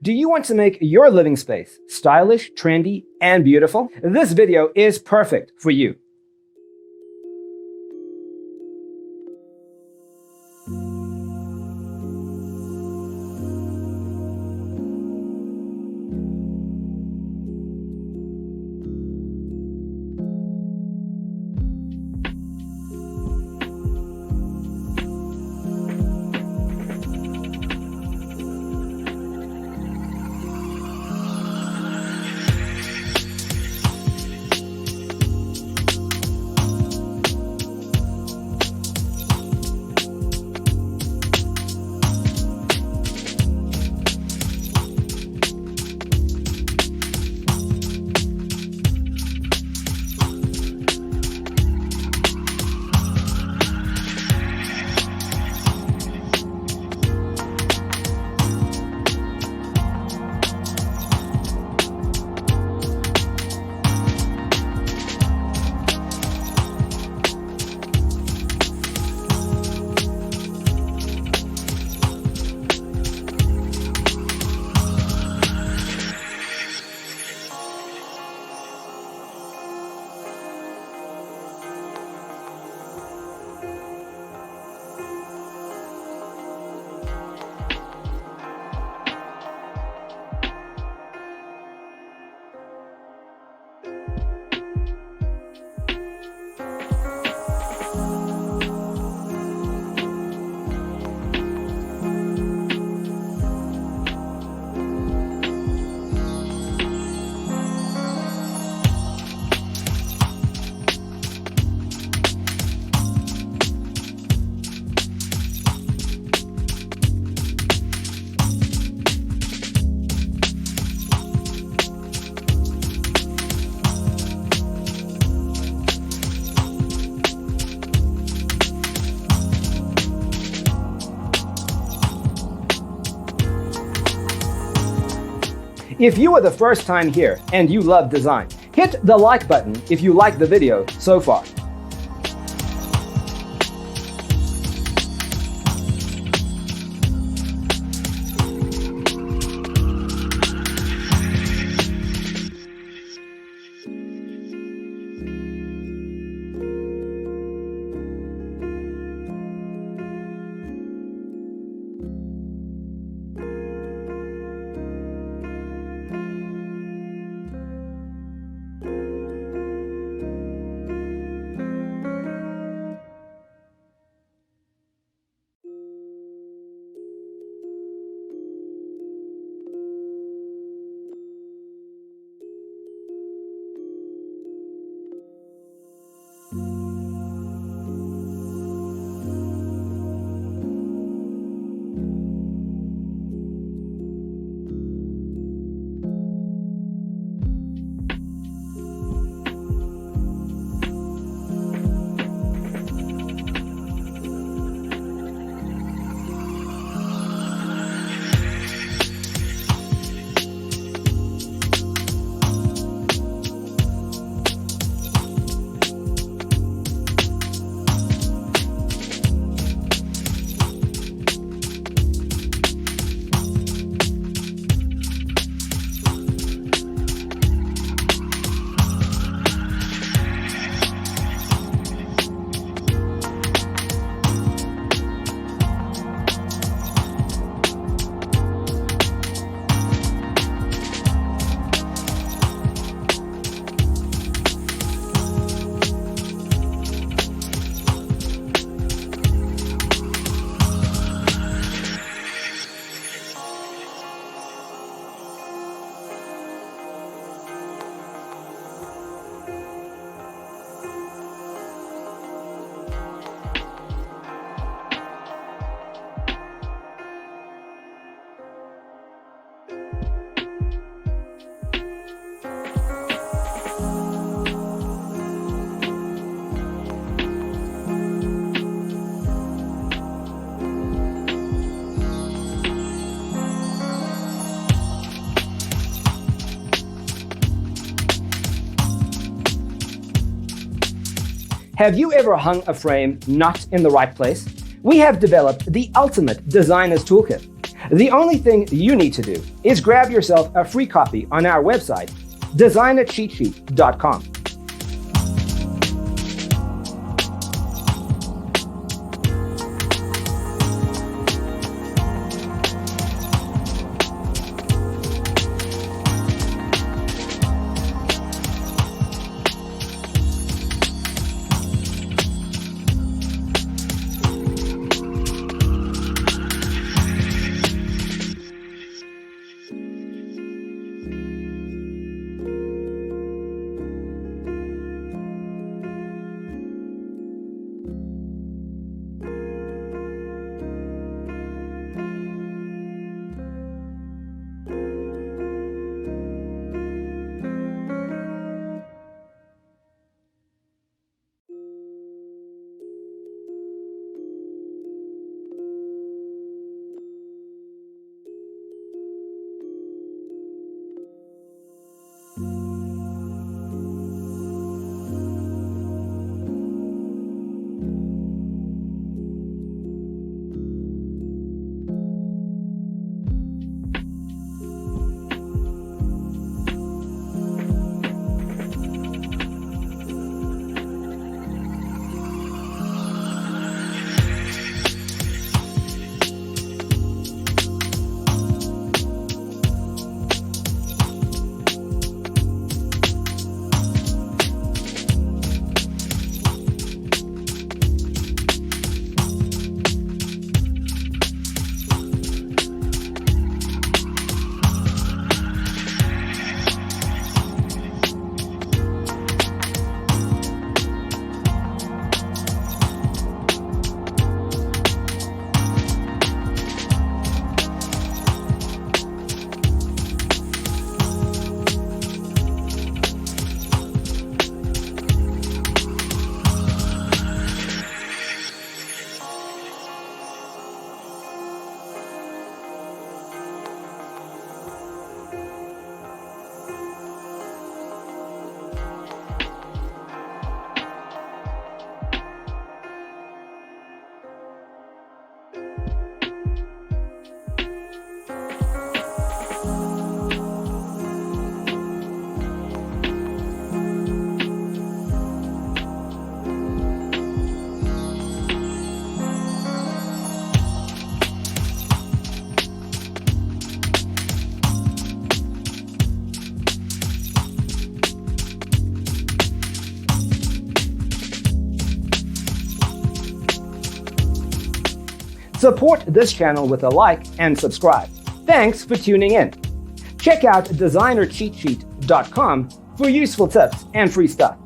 Do you want to make your living space stylish, trendy, and beautiful? This video is perfect for you. If you are the first time here and you love design, hit the like button if you like the video so far. Have you ever hung a frame not in the right place? We have developed the ultimate designer's toolkit. The only thing you need to do is grab yourself a free copy on our website, designercheatsheet.com. Support this channel with a like and subscribe. Thanks for tuning in. Check out designercheatsheet.com for useful tips and free stuff.